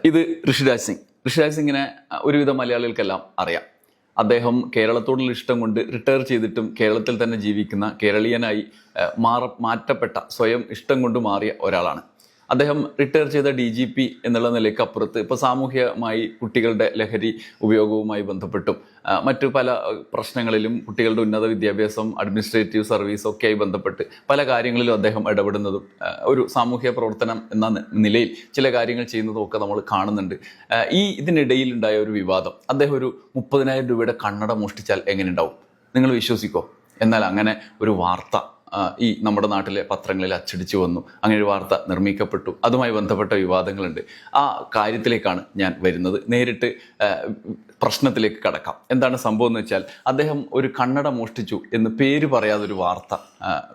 ഇത് ഋഷിരാജ് സിംഗ്. ഋഷിരാജ് സിംഗിനെ ഒരുവിധം മലയാളികൾക്കെല്ലാം അറിയാം. അദ്ദേഹം കേരളത്തോടുള്ള ഇഷ്ടം കൊണ്ട് റിട്ടയർ ചെയ്തിട്ടും കേരളത്തിൽ തന്നെ ജീവിക്കുന്ന കേരളീയനായി മാറ്റപ്പെട്ട സ്വയം ഇഷ്ടം കൊണ്ട് മാറിയ ഒരാളാണ്. അദ്ദേഹം റിട്ടയർ ചെയ്ത DGP എന്നുള്ള നിലയ്ക്ക് അപ്പുറത്ത് ഇപ്പോൾ സാമൂഹികമായി കുട്ടികളുടെ ലഹരി ഉപയോഗവുമായി ബന്ധപ്പെട്ടും മറ്റു പല പ്രശ്നങ്ങളിലും കുട്ടികളുടെ ഉന്നത വിദ്യാഭ്യാസം, അഡ്മിനിസ്ട്രേറ്റീവ് സർവീസ് ഒക്കെയായി ബന്ധപ്പെട്ട് പല കാര്യങ്ങളിലും അദ്ദേഹം ഇടപെടുന്നതും ഒരു സാമൂഹ്യ പ്രവർത്തനം എന്ന നിലയിൽ ചില കാര്യങ്ങൾ ചെയ്യുന്നതും ഒക്കെ നമ്മൾ കാണുന്നുണ്ട്. ഇതിനിടയിൽ ഉണ്ടായ ഒരു വിവാദം, അദ്ദേഹം ഒരു 30,000 രൂപയുടെ കണ്ണട മോഷ്ടിച്ചാൽ എങ്ങനെ ഉണ്ടാവും? നിങ്ങൾ വിശ്വസിക്കോ? എന്നാൽ അങ്ങനെ ഒരു വാർത്ത നമ്മുടെ നാട്ടിലെ പത്രങ്ങളിൽ അച്ചടിച്ചു വന്നു. അങ്ങനെ ഒരു വാർത്ത നിർമ്മിക്കപ്പെട്ടു. അതുമായി ബന്ധപ്പെട്ട വിവാദങ്ങളുണ്ട്. ആ കാര്യത്തിലേക്കാണ് ഞാൻ വരുന്നത്. നേരിട്ട് പ്രശ്നത്തിലേക്ക് കടക്കാം. എന്താണ് സംഭവം എന്ന് വെച്ചാൽ, അദ്ദേഹം ഒരു കണ്ണട മോഷ്ടിച്ചു എന്ന് പേര് പറയാതെ ഒരു വാർത്ത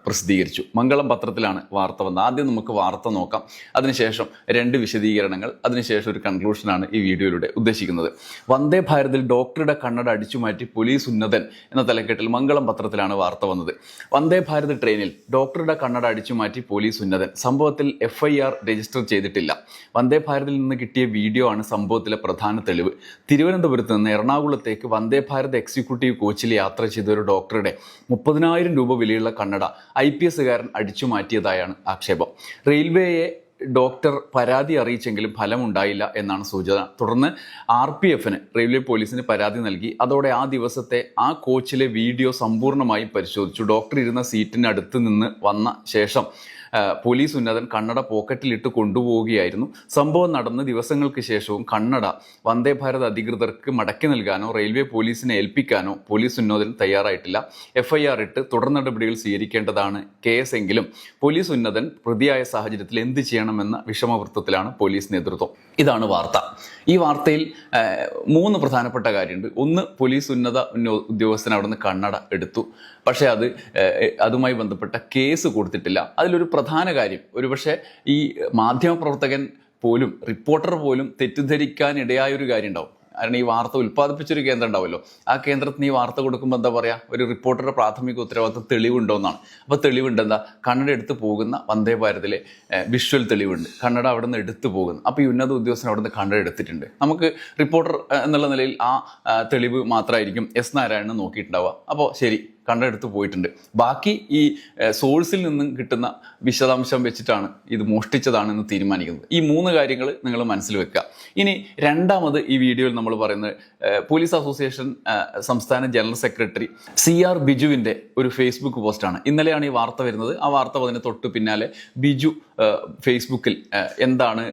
പ്രസിദ്ധീകരിച്ചു. മംഗളം പത്രത്തിലാണ് വാർത്ത വന്നത്. ആദ്യം നമുക്ക് വാർത്ത നോക്കാം, അതിനുശേഷം 2 വിശദീകരണങ്ങൾ, അതിനുശേഷം ഒരു കൺക്ലൂഷനാണ് ഈ വീഡിയോയിലൂടെ ഉദ്ദേശിക്കുന്നത്. വന്ദേ ഭാരതിൽ ഡോക്ടറുടെ കണ്ണട അടിച്ചുമാറ്റി പോലീസ് ഉന്നതൻ എന്ന തലക്കെട്ടിൽ മംഗളം പത്രത്തിലാണ് വാർത്ത വന്നത്. വന്ദേ ഭാരത് ട്രെയിനിൽ ഡോക്ടറുടെ കണ്ണട അടിച്ചുമാറ്റി പോലീസ് ഉന്നതൻ. സംഭവത്തിൽ FIR രജിസ്റ്റർ ചെയ്തിട്ടില്ല. വന്ദേ ഭാരതിൽ നിന്ന് കിട്ടിയ വീഡിയോ ആണ് സംഭവത്തിലെ പ്രധാന തെളിവ്. തിരുവനന്തപുരത്ത് നിന്ന് എറണാകുളത്തേക്ക് വന്ദേ ഭാരത് എക്സിക്യൂട്ടീവ് കോച്ചിൽ യാത്ര ചെയ്ത ഒരു ഡോക്ടറുടെ 30,000 രൂപ വിലയുള്ള കണ്ണട IPSകാരൻ അടിച്ചു മാറ്റിയതായാണ് ആക്ഷേപം. റെയിൽവേയെ ഡോക്ടർ പരാതി അറിയിച്ചെങ്കിലും ഫലമുണ്ടായില്ല എന്നാണ് സൂചന. തുടർന്ന് RPFന്, റെയിൽവേ പോലീസിന് പരാതി നൽകി. അതോടെ ആ ദിവസത്തെ ആ കോച്ചിലെ വീഡിയോ സമ്പൂർണ്ണമായും പരിശോധിച്ചു. ഡോക്ടർ ഇരുന്ന സീറ്റിന് അടുത്ത് നിന്ന് വന്ന ശേഷം പോലീസ് ഉന്നതൻ കണ്ണട പോക്കറ്റിലിട്ട് കൊണ്ടുപോവുകയായിരുന്നു. സംഭവം നടന്ന് ദിവസങ്ങൾക്ക് ശേഷവും കണ്ണട വന്ദേ ഭാരത് അധികൃതർക്ക് മടക്കി നൽകാനോ റെയിൽവേ പോലീസിനെ ഏൽപ്പിക്കാനോ പോലീസ് ഉന്നതൻ തയ്യാറായിട്ടില്ല. FIR ഇട്ട് തുടർ നടപടികൾ സ്വീകരിക്കേണ്ടതാണ് കേസെങ്കിലും പോലീസ് ഉന്നതൻ പ്രതിയായ സാഹചര്യത്തിൽ എന്ത് ചെയ്യണമെന്ന വിഷമവൃത്തത്തിലാണ് പോലീസ് നേതൃത്വം. ഇതാണ് വാർത്ത. ഈ വാർത്തയിൽ 3 പ്രധാനപ്പെട്ട കാര്യമുണ്ട്. ഒന്ന്, പോലീസ് ഉന്നത ഉദ്യോഗസ്ഥൻ അവിടെ നിന്ന് കണ്ണട എടുത്തു, പക്ഷേ അതുമായി ബന്ധപ്പെട്ട കേസ് കൊടുത്തിട്ടില്ല. അതിലൊരു പ്രധാന കാര്യം, ഒരുപക്ഷെ ഈ മാധ്യമപ്രവർത്തകൻ പോലും, റിപ്പോർട്ടർ പോലും തെറ്റിദ്ധരിക്കാൻ ഇടയായൊരു കാര്യം ഉണ്ടാവും. കാരണം ഈ വാർത്ത ഉൽപ്പാദിപ്പിച്ചൊരു കേന്ദ്രം ഉണ്ടാവുമല്ലോ, ആ കേന്ദ്രത്തിന് ഈ വാർത്ത കൊടുക്കുമ്പോൾ എന്താ പറയുക, ഒരു റിപ്പോർട്ടറുടെ പ്രാഥമിക ഉത്തരവാദിത്വം തെളിവുണ്ടോ എന്നാണ്. അപ്പോൾ തെളിവുണ്ട്, എന്താ, കണ്ണട എടുത്ത് പോകുന്ന വന്ദേ ഭാരതിലെ വിഷ്വൽ തെളിവുണ്ട്. കണ്ണട അവിടെ നിന്ന് എടുത്തു പോകുന്നു. അപ്പോൾ ഈ ഉന്നത ഉദ്യോഗസ്ഥൻ അവിടെ നിന്ന് കണ്ണട എടുത്തിട്ടുണ്ട്. നമുക്ക് റിപ്പോർട്ടർ എന്നുള്ള നിലയിൽ ആ തെളിവ് മാത്രമായിരിക്കും S നാരായണൻ നോക്കിയിട്ടുണ്ടാവുക. അപ്പോൾ ശരി, കണ്ണട എടുത്ത് പോയിട്ടുണ്ട്. ബാക്കി ഈ സോഴ്സിൽ നിന്നും കിട്ടുന്ന വിശദാംശം വെച്ചിട്ടാണ് ഇത് മോഷ്ടിച്ചതാണെന്ന് തീരുമാനിക്കുന്നത്. ഈ 3 കാര്യങ്ങൾ നിങ്ങൾ മനസ്സിൽ വെക്കുക. ഇനി രണ്ടാമത് ഈ വീഡിയോയിൽ നമ്മൾ പറയുന്നത്, പോലീസ് അസോസിയേഷൻ സംസ്ഥാന ജനറൽ സെക്രട്ടറി CR ബിജുവിൻ്റെ ഒരു ഫേസ്ബുക്ക് പോസ്റ്റാണ്. ഇന്നലെയാണ് ഈ വാർത്ത വരുന്നത്. ആ വാർത്ത വന്നതിന് തൊട്ട് പിന്നാലെ ബിജു ഫേസ്ബുക്കിൽ എന്താണ്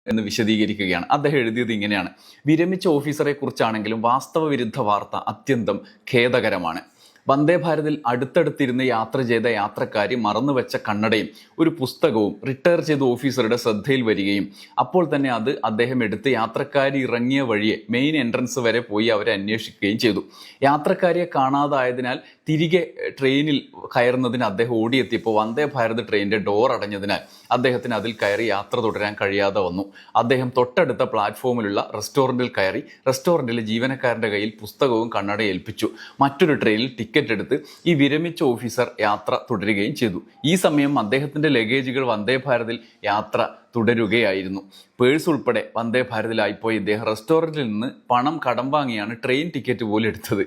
എന്ന് വിശദീകരിക്കുകയാണ്. അദ്ദേഹം എഴുതിയത് ഇങ്ങനെയാണ്: വിരമിച്ച ഓഫീസറെ കുറിച്ചാണെങ്കിലും വാസ്തവ വിരുദ്ധ വാർത്ത അത്യന്തം ഖേദകരമാണ്. വന്ദേ ഭാരതിൽ അടുത്തടുത്തിരുന്ന് യാത്ര ചെയ്ത യാത്രക്കാരി മറന്നുവെച്ച കണ്ണടയും ഒരു പുസ്തകവും റിട്ടയർ ചെയ്ത ഓഫീസറുടെ ശ്രദ്ധയിൽ വരികയും അപ്പോൾ തന്നെ അത് അദ്ദേഹം എടുത്ത് യാത്രക്കാരി ഇറങ്ങിയ വഴിയെ മെയിൻ എൻട്രൻസ് വരെ പോയി അവരെ അന്വേഷിക്കുകയും ചെയ്തു. യാത്രക്കാരിയെ കാണാതായതിനാൽ തിരികെ ട്രെയിനിൽ കയറുന്നതിന് അദ്ദേഹം ഓടിയെത്തിയപ്പോൾ വന്ദേ ഭാരത് ട്രെയിനിൻ്റെ ഡോർ അടഞ്ഞതിനാൽ അദ്ദേഹത്തിന് അതിൽ കയറി യാത്ര തുടരാൻ കഴിയാതെ വന്നു. അദ്ദേഹം തൊട്ടടുത്ത പ്ലാറ്റ്ഫോമിലുള്ള റെസ്റ്റോറൻറ്റിൽ കയറി റെസ്റ്റോറൻറ്റിലെ ജീവനക്കാരൻ്റെ കയ്യിൽ പുസ്തകവും കണ്ണട ഏൽപ്പിച്ചു. മറ്റൊരു ട്രെയിനിൽ ടിക്കറ്റ് എടുത്ത് ഈ വിരമിച്ച ഓഫീസർ യാത്ര തുടരുകയും ചെയ്തു. ഈ സമയം അദ്ദേഹത്തിൻ്റെ ലഗേജുകൾ വന്ദേ ഭാരതിൽ യാത്ര തുടരുകയായിരുന്നു. പേഴ്സ് ഉൾപ്പെടെ വന്ദേ ഭാരതിലായിപ്പോയി ഇദ്ദേഹം റെസ്റ്റോറൻറ്റിൽ നിന്ന് പണം കടം വാങ്ങിയാണ് ട്രെയിൻ ടിക്കറ്റ് പോലും എടുത്തത്.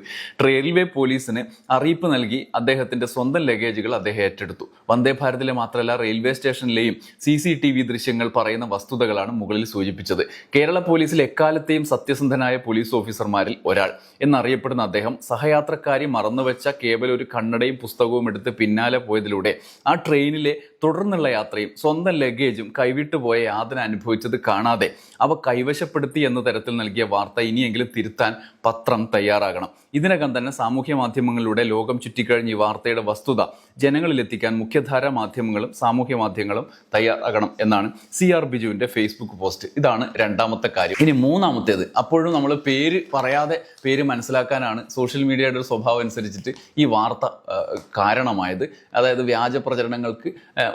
റെയിൽവേ പോലീസിന് അറിയിപ്പ് നൽകി അദ്ദേഹത്തിൻ്റെ സ്വന്തം ലഗേജുകൾ അദ്ദേഹം ഏറ്റെടുത്തു. വന്ദേ ഭാരതിലെ മാത്രമല്ല റെയിൽവേ സ്റ്റേഷനിലെയും CCTV ദൃശ്യങ്ങൾ പറയുന്ന വസ്തുതകളാണ് മുകളിൽ സൂചിപ്പിച്ചത്. കേരള പോലീസിൽ എക്കാലത്തെയും സത്യസന്ധനായ പോലീസ് ഓഫീസർമാരിൽ ഒരാൾ എന്നറിയപ്പെടുന്ന അദ്ദേഹം സഹയാത്രക്കാരി മറന്നുവെച്ച കേവലം ഒരു കണ്ണടയും പുസ്തകവും എടുത്ത് പിന്നാലെ പോയതിലൂടെ ആ ട്രെയിനിലെ തുടർന്നുള്ള യാത്രയും സ്വന്തം ലഗേജും കൈവിട്ടു പോയ യാതന അനുഭവിച്ചത് കാണാതെ അവ കൈവശപ്പെടുത്തി എന്ന തരത്തിൽ നൽകിയ വാർത്ത ഇനിയെങ്കിലും തിരുത്താൻ പത്രം തയ്യാറാകണം. ഇതിനകം തന്നെ സാമൂഹ്യ മാധ്യമങ്ങളിലൂടെ ലോകം ചുറ്റിക്കഴിഞ്ഞ് ഈ വാർത്തയുടെ വസ്തുത ജനങ്ങളിലെത്തിക്കാൻ മുഖ്യധാര മാധ്യമങ്ങളും സാമൂഹ്യ മാധ്യമങ്ങളും തയ്യാറാകണം എന്നാണ് CR ബിജുവിൻ്റെ ഫേസ്ബുക്ക് പോസ്റ്റ്. ഇതാണ് രണ്ടാമത്തെ കാര്യം. ഇനി മൂന്നാമത്തേത്, അപ്പോഴും നമ്മൾ പേര് പറയാതെ പേര് മനസ്സിലാക്കാനാണ് സോഷ്യൽ മീഡിയയുടെ ഒരു സ്വഭാവം അനുസരിച്ചിട്ട് ഈ വാർത്ത കാരണമായത്. അതായത് വ്യാജ പ്രചരണങ്ങൾക്ക്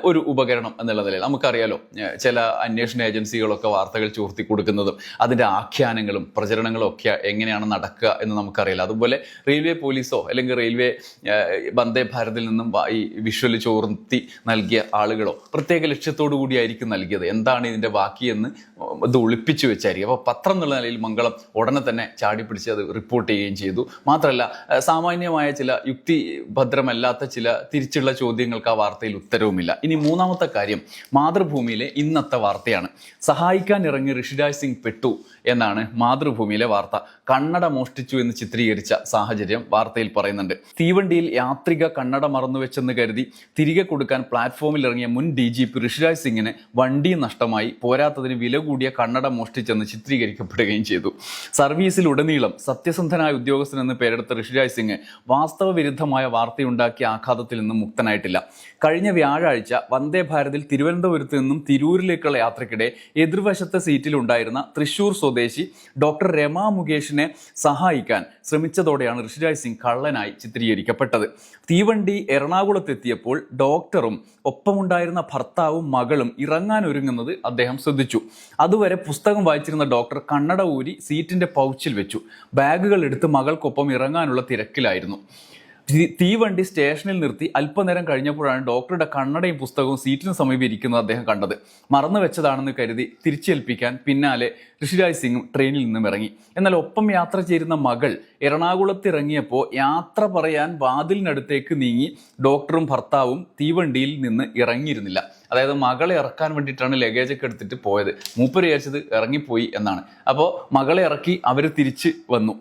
ഒരു ഉപകരണം എന്നുള്ള നിലയിൽ നമുക്കറിയാലോ, ചില അന്വേഷണ ഏജൻസികളൊക്കെ വാർത്തകൾ ചോർത്തി കൊടുക്കുന്നതും അതിൻ്റെ ആഖ്യാനങ്ങളും പ്രചരണങ്ങളും ഒക്കെ എങ്ങനെയാണ് നടക്കുക എന്ന് നമുക്കറിയില്ല. അതുപോലെ റെയിൽവേ പോലീസോ അല്ലെങ്കിൽ റെയിൽവേ വന്ദേ ഭാരതിൽ നിന്നും ഈ വിഷ്വൽ ചോർത്തി നൽകിയ ആളുകളോ പ്രത്യേക ലക്ഷ്യത്തോടു കൂടിയായിരിക്കും നൽകിയത്. എന്താണ് ഇതിൻ്റെ ബാക്കിയെന്ന് ഇത് ഒളിപ്പിച്ചു വെച്ചായിരിക്കും. അപ്പോൾ പത്രം എന്നുള്ള നിലയിൽ മംഗളം ഉടനെ തന്നെ ചാടിപ്പിടിച്ച് അത് റിപ്പോർട്ട് ചെയ്യുകയും ചെയ്തു. മാത്രമല്ല, സാമാന്യമായ ചില യുക്തിഭദ്രമല്ലാത്ത ചില തിരിച്ചുള്ള ചോദ്യങ്ങൾക്ക് ആ വാർത്തയിൽ ഉത്തരവുമില്ല. ഇനി മൂന്നാമത്തെ കാര്യം, മാതൃഭൂമിയിലെ ഇന്നത്തെ വാർത്തയാണ്. സഹായിക്കാൻ ഇറങ്ങി ഋഷിരാജ് സിംഗ് പെട്ടു എന്നാണ് മാതൃഭൂമിയിലെ വാർത്ത. കണ്ണട മോഷ്ടിച്ചു എന്ന് ചിത്രീകരിച്ച സാഹചര്യം വാർത്തയിൽ പറയുന്നുണ്ട്. തീവണ്ടിയിൽ യാത്രിക കണ്ണട മറന്നുവെച്ചെന്ന് കരുതി തിരികെ കൊടുക്കാൻ പ്ലാറ്റ്ഫോമിൽ ഇറങ്ങിയ മുൻ DGP ഋഷിരാജ് സിംഗിന് വണ്ടി നഷ്ടമായി, പോരാത്തതിന് വില കൂടിയ കണ്ണട മോഷ്ടിച്ചെന്ന് ചിത്രീകരിക്കപ്പെടുകയും ചെയ്തു. സർവീസിലുടനീളം സത്യസന്ധനായ ഉദ്യോഗസ്ഥനെന്ന് പേരെടുത്ത ഋഷിരാജ് സിംഗ് വാസ്തവ വിരുദ്ധമായ വാർത്തയുണ്ടാക്കിയ ആഘാതത്തിൽ നിന്നും മുക്തനായിട്ടില്ല. കഴിഞ്ഞ വ്യാഴാഴ്ച വന്ദേ ഭാരതിൽ തിരുവനന്തപുരത്ത് നിന്നും തിരൂരിലേക്കുള്ള യാത്രക്കിടെ എതിർവശത്തെ സീറ്റിലുണ്ടായിരുന്ന തൃശൂർ സ്വദേശി ഡോക്ടർ രമ മുകേഷിനെ സഹായിക്കാൻ ശ്രമിച്ചതോടെയാണ് ഋഷിരാജ് സിംഗ് കള്ളനായി ചിത്രീകരിക്കപ്പെട്ടത്. തീവണ്ടി എറണാകുളത്തെത്തിയപ്പോൾ ഡോക്ടറും ഒപ്പമുണ്ടായിരുന്ന ഭർത്താവും മകളും ഇറങ്ങാനൊരുങ്ങുന്നത് അദ്ദേഹം ശ്രദ്ധിച്ചു. അതുവരെ പുസ്തകം വായിച്ചിരുന്ന ഡോക്ടർ കണ്ണട ഊരി സീറ്റിന്റെ പൗച്ചിൽ വെച്ചു. ബാഗുകൾ എടുത്ത് മകൾക്കൊപ്പം ഇറങ്ങാനുള്ള തിരക്കിലായിരുന്നു. തീവണ്ടി സ്റ്റേഷനിൽ നിർത്തി അല്പനേരം കഴിഞ്ഞപ്പോഴാണ് ഡോക്ടറുടെ കണ്ണടയും പുസ്തകവും സീറ്റിന് സമീപം ഇരിക്കുന്നത് അദ്ദേഹം കണ്ടത്. മറന്നു വെച്ചതാണെന്ന് കരുതി തിരിച്ചേൽപ്പിക്കാൻ പിന്നാലെ ഋഷിരാജ് സിംഗും ട്രെയിനിൽ നിന്നും ഇറങ്ങി. എന്നാൽ ഒപ്പം യാത്ര ചേരുന്ന മകൾ എറണാകുളത്ത് ഇറങ്ങിയപ്പോൾ യാത്ര പറയാൻ വാതിലിനടുത്തേക്ക് നീങ്ങി ഡോക്ടറും ഭർത്താവും തീവണ്ടിയിൽ നിന്ന് ഇറങ്ങിയിരുന്നില്ല. അതായത് മകളെ ഇറക്കാൻ വേണ്ടിയിട്ടാണ് ലഗേജൊക്കെ എടുത്തിട്ട് പോയത്. മൂപ്പര് വിചാരിച്ചത് ഇറങ്ങിപ്പോയി എന്നാണ്. അപ്പോൾ മകളെ ഇറക്കി അവർ തിരിച്ച് വന്നു.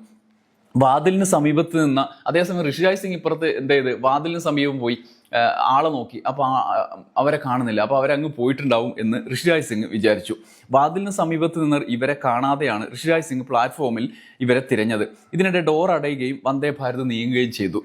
വാതിലിന് സമീപത്ത് നിന്ന അതേസമയം ഋഷിരാജ് സിംഗ് ഇപ്പുറത്ത് എന്ത് ചെയ്ത് വാതിലിന് സമീപം പോയി ആളെ നോക്കി. അപ്പോൾ അവരെ കാണുന്നില്ല. അപ്പോൾ അവരങ്ങ് പോയിട്ടുണ്ടാവും എന്ന് ഋഷിരാജ് സിംഗ് വിചാരിച്ചു. വാതിലിന് സമീപത്ത് നിന്ന് ഇവരെ കാണാതെയാണ് ഋഷിരാജ് സിംഗ് പ്ലാറ്റ്ഫോമിൽ ഇവരെ തിരഞ്ഞത്. ഇതിനിടെ ഡോർ അടയുകയും വന്ദേ ഭാരത് നീങ്ങുകയും ചെയ്തു.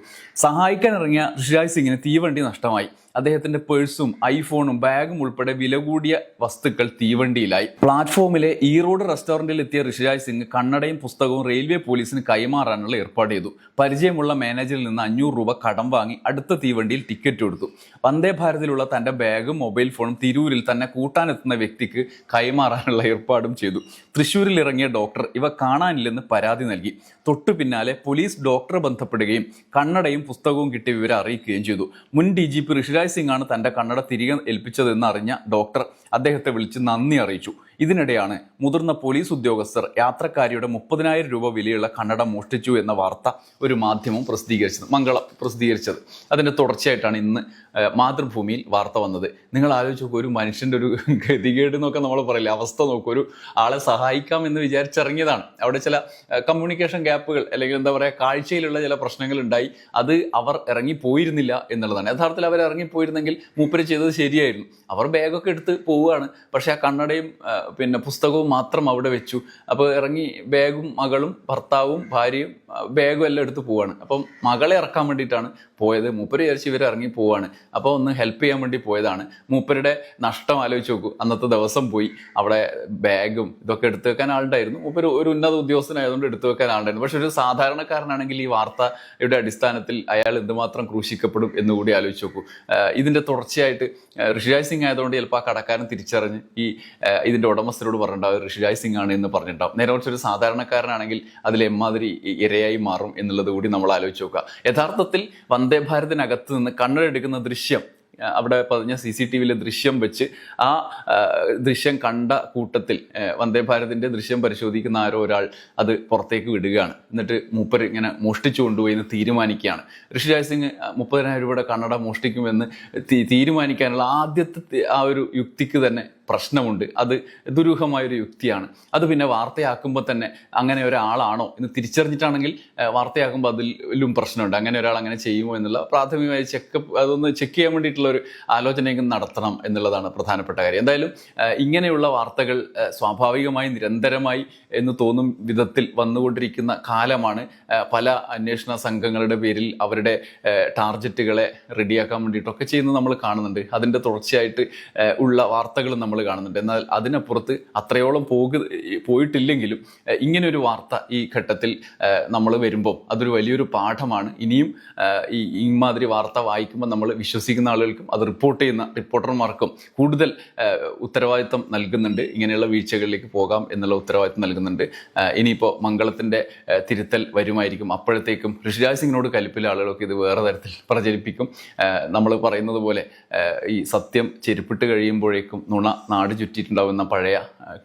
സഹായിക്കാൻ ഇറങ്ങിയ ഋഷിരാജ് സിംഗിന് തീവണ്ടി നഷ്ടമായി. അദ്ദേഹത്തിന്റെ പേഴ്സും ഐഫോണും ബാഗും ഉൾപ്പെടെ വില കൂടിയ വസ്തുക്കൾ തീവണ്ടിയിലായി. പ്ലാറ്റ്ഫോമിലെ ഈറോഡ് റെസ്റ്റോറന്റിൽ എത്തിയ ഋഷിരാജ് സിംഗ് കണ്ണടയും പുസ്തകവും റെയിൽവേ പോലീസിന് കൈമാറാനുള്ള ഏർപ്പാട് ചെയ്തു. പരിചയമുള്ള മാനേജറിൽ നിന്ന് 500 രൂപ കടം വാങ്ങി അടുത്ത തീവണ്ടിയിൽ ടിക്കറ്റ് എടുത്തു. വന്ദേ ഭാരതിലുള്ള തന്റെ ബാഗും മൊബൈൽ ഫോണും തിരൂരിൽ തന്നെ കൂട്ടാനെത്തുന്ന വ്യക്തിക്ക് കൈമാറാനുള്ള ഏർപ്പാടും ചെയ്തു. തൃശ്ശൂരിൽ ഇറങ്ങിയ ഡോക്ടർ ഇവ കാണാനില്ലെന്ന് പരാതി നൽകി. തൊട്ടു പിന്നാലെ പോലീസ് ഡോക്ടറെ ബന്ധപ്പെടുകയും കണ്ണടയും പുസ്തകവും കിട്ടിയ വിവരം അറിയിക്കുകയും ചെയ്തു. മുൻ DGP ഋഷിരാജ് സിംഗ് ആണ് തന്റെ കണ്ണട തിരികെ ഏൽപ്പിച്ചതെന്ന് അറിഞ്ഞ ഡോക്ടർ അദ്ദേഹത്തെ വിളിച്ച് നന്ദി അറിയിച്ചു. ഇതിനിടെയാണ് മുതിർന്ന പോലീസ് ഉദ്യോഗസ്ഥർ യാത്രക്കാരിയുടെ 30,000 രൂപ വിലയുള്ള കണ്ണട മോഷ്ടിച്ചു എന്ന വാർത്ത ഒരു മാധ്യമം പ്രസിദ്ധീകരിച്ചത്, മംഗളം പ്രസിദ്ധീകരിച്ചത്. അതിൻ്റെ തുടർച്ചയായിട്ടാണ് ഇന്ന് മാതൃഭൂമിയിൽ വാർത്ത വന്നത്. നിങ്ങൾ ആലോചിച്ച് നോക്കൂ, ഒരു മനുഷ്യൻ്റെ ഒരു ഗതികേട് എന്നൊക്കെ നമ്മൾ പറയില്ലേ, അവസ്ഥ നോക്കൂ. ഒരു ആളെ സഹായിക്കാം എന്ന് വിചാരിച്ചിറങ്ങിയതാണ്. അവിടെ ചില കമ്മ്യൂണിക്കേഷൻ ഗ്യാപ്പുകൾ അല്ലെങ്കിൽ എന്താ പറയുക, കാഴ്ചയിലുള്ള ചില പ്രശ്നങ്ങൾ ഉണ്ടായി. അത് അവർ ഇറങ്ങിപ്പോയിരുന്നില്ല എന്നുള്ളതാണ്. യഥാർത്ഥത്തിൽ അവർ ഇറങ്ങിപ്പോയിരുന്നെങ്കിൽ മൂപ്പര് ചെയ്തത് ശരിയായിരുന്നു. അവർ ബാഗൊക്കെ എടുത്ത് പോവുകയാണ്, പക്ഷേ ആ കണ്ണടയും പിന്നെ പുസ്തകവും മാത്രം അവിടെ വെച്ചു. അപ്പോൾ ഇറങ്ങി ബാഗും മകളും ഭർത്താവും ഭാര്യയും ബാഗും എല്ലാം എടുത്ത് പോവാണ്. അപ്പം മകളെ ഇറക്കാൻ വേണ്ടിയിട്ടാണ് പോയത്. മൂപ്പര് വിചാരിച്ച് ഇവർ ഇറങ്ങി പോവാണ്. അപ്പോൾ ഒന്ന് ഹെൽപ്പ് ചെയ്യാൻ വേണ്ടി പോയതാണ്. മൂപ്പരുടെ നഷ്ടം ആലോചിച്ച് നോക്കൂ. അന്നത്തെ ദിവസം പോയി അവിടെ ബാഗും ഇതൊക്കെ എടുത്തു വെക്കാൻ ആളുണ്ടായിരുന്നു. മൂപ്പര് ഒരു ഉന്നത ഉദ്യോഗസ്ഥനായതുകൊണ്ട് എടുത്തു വെക്കാൻ ആളുണ്ടായിരുന്നു. പക്ഷെ ഒരു സാധാരണക്കാരനാണെങ്കിൽ ഈ വാർത്തയുടെ അടിസ്ഥാനത്തിൽ അയാൾ എന്തുമാത്രം ക്രൂശിക്കപ്പെടും എന്നുകൂടി ആലോചിച്ച് നോക്കൂ. ഇതിൻ്റെ തുടർച്ചയായിട്ട് ഋഷിരാജ് സിംഗ് ആയതുകൊണ്ട് ചിലപ്പോൾ ആ കടക്കാരൻ തിരിച്ചറിഞ്ഞ് ഇതിൻ്റെ ഉടമസ്ഥരോട് പറഞ്ഞിട്ടുണ്ടാവും ഋഷിരാജ് സിംഗ് ആണ് എന്ന് പറഞ്ഞിട്ടുണ്ടാവും. നേരെ കുറച്ചൊരു സാധാരണക്കാരനാണെങ്കിൽ അതിൽ എമ്മാതിരി ഇരയായി മാറും എന്നുള്ളത് കൂടി നമ്മൾ ആലോചിച്ച് നോക്കുക. യഥാർത്ഥത്തിൽ വന്ദേ ഭാരതിനകത്ത് നിന്ന് കണ്ണെടുക്കുന്ന ദൃശ്യം, അവിടെ പതിഞ്ഞ CCTVയിലെ ദൃശ്യം വെച്ച് ആ ദൃശ്യം കണ്ട കൂട്ടത്തിൽ വന്ദേ ഭാരതിൻ്റെ ദൃശ്യം പരിശോധിക്കുന്ന ആരോ ഒരാൾ അത് പുറത്തേക്ക് വിടുകയാണ്. എന്നിട്ട് മൂപ്പർ ഇങ്ങനെ മോഷ്ടിച്ചു കൊണ്ടുപോയി എന്ന് തീരുമാനിക്കുകയാണ്. ഋഷിരാജ് സിംഗ് 30,000 രൂപയുടെ കണ്ണട മോഷ്ടിക്കുമെന്ന് തീരുമാനിക്കാനുള്ള ആദ്യത്തെ ആ ഒരു യുക്തിക്ക് തന്നെ പ്രശ്നമുണ്ട്. അത് ദുരൂഹമായൊരു യുക്തിയാണ്. അത് പിന്നെ വാർത്തയാക്കുമ്പോൾ തന്നെ അങ്ങനെ ഒരാളാണോ എന്ന് തിരിച്ചറിഞ്ഞിട്ടാണെങ്കിൽ വാർത്തയാക്കുമ്പോൾ അതിലും പ്രശ്നമുണ്ട്. അങ്ങനെ ഒരാൾ അങ്ങനെ ചെയ്യുമോ എന്നുള്ള പ്രാഥമികമായി അതൊന്ന് ചെക്ക് ചെയ്യാൻ വേണ്ടിയിട്ടുള്ള ഒരു ആലോചനയെങ്കിലും നടത്തണം എന്നുള്ളതാണ് പ്രധാനപ്പെട്ട കാര്യം. എന്തായാലും ഇങ്ങനെയുള്ള വാർത്തകൾ സ്വാഭാവികമായി നിരന്തരമായി എന്ന് തോന്നും വിധത്തിൽ വന്നുകൊണ്ടിരിക്കുന്ന കാലമാണ്. പല അന്വേഷണ സംഘങ്ങളുടെ പേരിൽ അവരുടെ ടാർഗറ്റുകളെ റെഡിയാക്കാൻ വേണ്ടിയിട്ടൊക്കെ ചെയ്യുന്നത് നമ്മൾ കാണുന്നുണ്ട്. അതിൻ്റെ തുടർച്ചയായിട്ട് ഉള്ള വാർത്തകൾ നമ്മൾ നമ്മൾ കാണുന്നുണ്ട്. എന്നാൽ അതിനപ്പുറത്ത് അത്രയോളം പോയിട്ടില്ലെങ്കിലും ഇങ്ങനെ ഒരു വാർത്ത ഈ ഘട്ടത്തിൽ നമ്മൾ വരുമ്പോൾ അതൊരു വലിയൊരു പാഠമാണ്. ഇനിയും ഇമാതിരി വാർത്ത വായിക്കുമ്പോൾ നമ്മൾ വിശ്വസിക്കുന്ന ആളുകൾക്കും അത് റിപ്പോർട്ട് ചെയ്യുന്ന റിപ്പോർട്ടർമാർക്കും കൂടുതൽ ഉത്തരവാദിത്തം നൽകുന്നുണ്ട്. ഇങ്ങനെയുള്ള വീഴ്ചകളിലേക്ക് പോകാം എന്നുള്ള ഉത്തരവാദിത്തം നൽകുന്നുണ്ട്. ഇനിയിപ്പോൾ മംഗളത്തിൻ്റെ തിരുത്തൽ വരുമായിരിക്കും. അപ്പോഴത്തേക്കും ഋഷിരാജ് സിംഗിനോട് കലിപ്പിലെ ആളുകളൊക്കെ ഇത് വേറെ തരത്തിൽ പ്രചരിപ്പിക്കും. നമ്മൾ പറയുന്നത് പോലെ ഈ സത്യം ചെരുപ്പിട്ട് കഴിയുമ്പോഴേക്കും നുണ നാട് ചുറ്റിയിട്ടുണ്ടാവുന്ന പഴയ